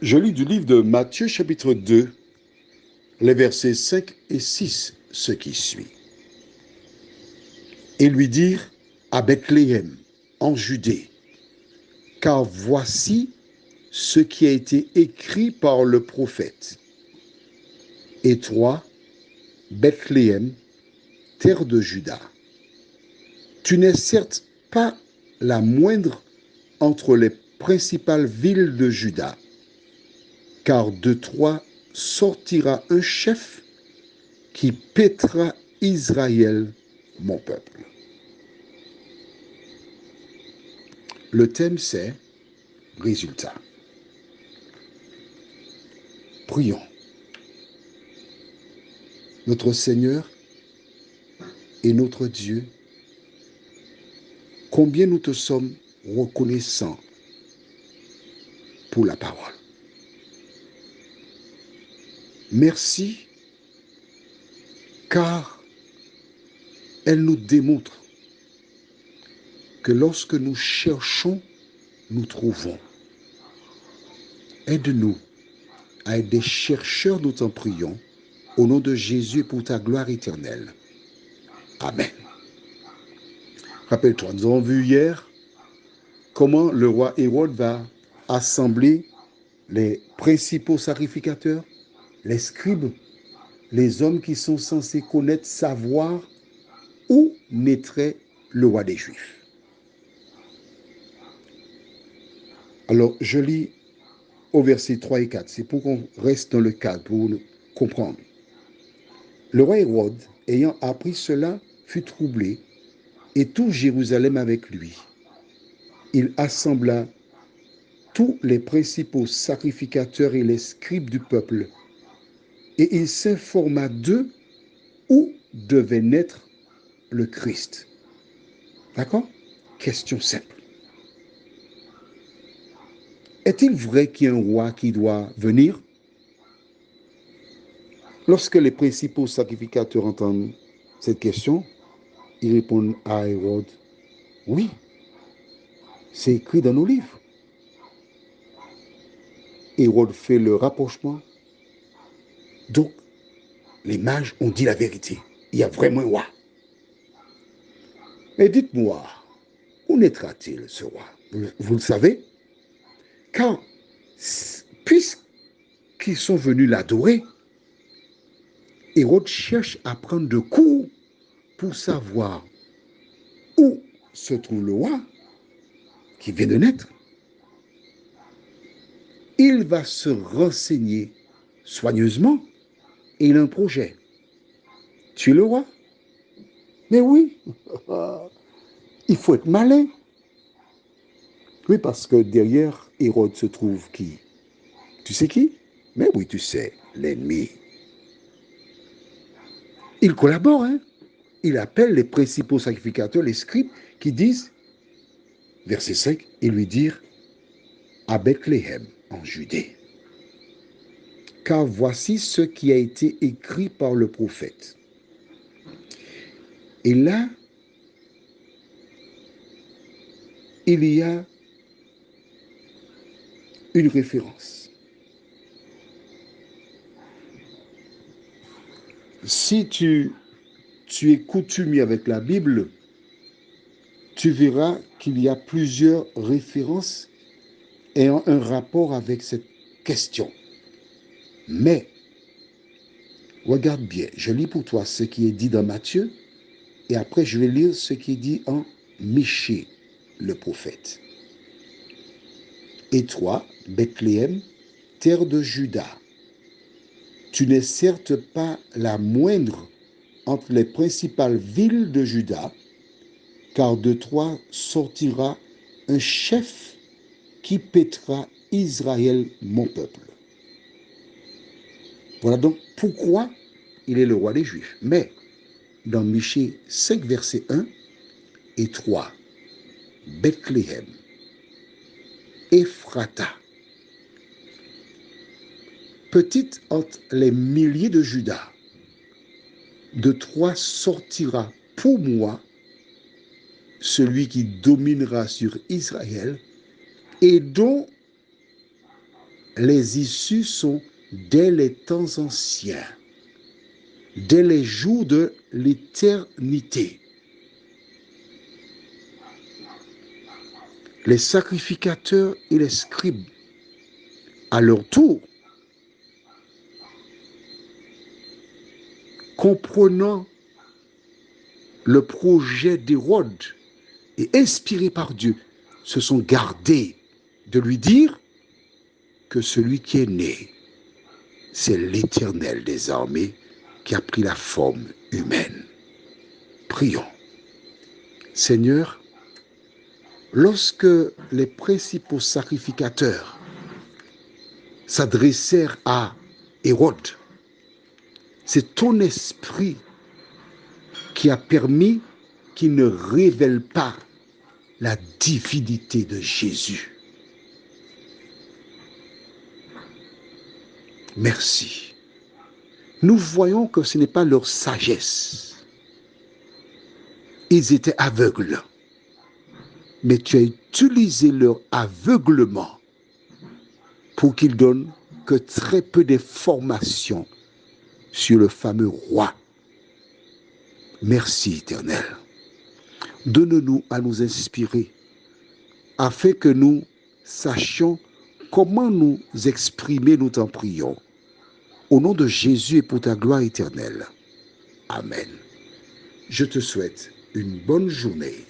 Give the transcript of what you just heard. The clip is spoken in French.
Je lis du livre de Matthieu chapitre 2, les versets 5 et 6, ce qui suit. Et lui dirent à Bethléem, en Judée, car voici ce qui a été écrit par le prophète. Et toi, Bethléem, terre de Juda, tu n'es certes pas la moindre entre les principales villes de Juda, car de toi sortira un chef qui paîtra Israël, mon peuple. Le thème, c'est résultat. Prions. Notre Seigneur et notre Dieu, combien nous te sommes reconnaissants pour la parole. Merci, car elle nous démontre que lorsque nous cherchons, nous trouvons. Aide-nous à être des chercheurs, nous t'en prions, au nom de Jésus et pour ta gloire éternelle. Amen. Rappelle-toi, nous avons vu hier comment le roi Hérode va assembler les principaux sacrificateurs, les scribes, les hommes qui sont censés connaître, savoir où naîtrait le roi des Juifs. Alors, je lis au verset 3 et 4. C'est pour qu'on reste dans le cadre, pour nous comprendre. Le roi Hérode, ayant appris cela, fut troublé, et tout Jérusalem avec lui. Il assembla tous les principaux sacrificateurs et les scribes du peuple, et il s'informa d'eux où devait naître le Christ. D'accord? Question simple. Est-il vrai qu'il y a un roi qui doit venir? Lorsque les principaux sacrificateurs entendent cette question, ils répondent à Hérode, oui, c'est écrit dans nos livres. Hérode fait le rapprochement. Donc, les mages ont dit la vérité. Il y a vraiment un roi. Mais dites-moi, où naîtra-t-il ce roi? Vous le savez? Car, puisqu'ils sont venus l'adorer, Hérode cherche à prendre de court pour savoir où se trouve le roi qui vient de naître. Il va se renseigner soigneusement et il a un projet. Tuer le roi? Mais oui, il faut être malin. Oui, parce que derrière Hérode se trouve qui? Tu sais qui? Mais oui, tu sais, l'ennemi. Il collabore, hein? Il appelle les principaux sacrificateurs, les scribes, qui disent, verset 5, ils lui dirent, à Bethléem, en Judée. Car voici ce qui a été écrit par le prophète. Et là, il y a une référence. Si tu es coutumier avec la Bible, tu verras qu'il y a plusieurs références ayant un rapport avec cette question. Mais, regarde bien, je lis pour toi ce qui est dit dans Matthieu, et après je vais lire ce qui est dit en Michée, le prophète. Et toi, Bethléem, terre de Juda, tu n'es certes pas la moindre entre les principales villes de Juda, car de toi sortira un chef qui paîtra Israël, mon peuple. Voilà donc pourquoi il est le roi des Juifs. Mais dans Michée 5, verset 1 et 3, Bethléem, Ephrata, petite entre les milliers de Juda, de toi sortira pour moi celui qui dominera sur Israël et dont les issues sont dès les temps anciens, dès les jours de l'éternité. Les sacrificateurs et les scribes, à leur tour, comprenant le projet d'Hérode et inspirés par Dieu, se sont gardés de lui dire que celui qui est né, c'est l'Éternel des armées qui a pris la forme humaine. Prions. Seigneur, lorsque les principaux sacrificateurs s'adressèrent à Hérode, c'est ton esprit qui a permis qu'il ne révèle pas la divinité de Jésus. Merci. Nous voyons que ce n'est pas leur sagesse. Ils étaient aveugles. Mais tu as utilisé leur aveuglement pour qu'ils donnent que très peu d'informations sur le fameux roi. Merci, Éternel. Donne-nous à nous inspirer afin que nous sachions comment nous exprimer, nous t'en prions. Au nom de Jésus et pour ta gloire éternelle. Amen. Je te souhaite une bonne journée.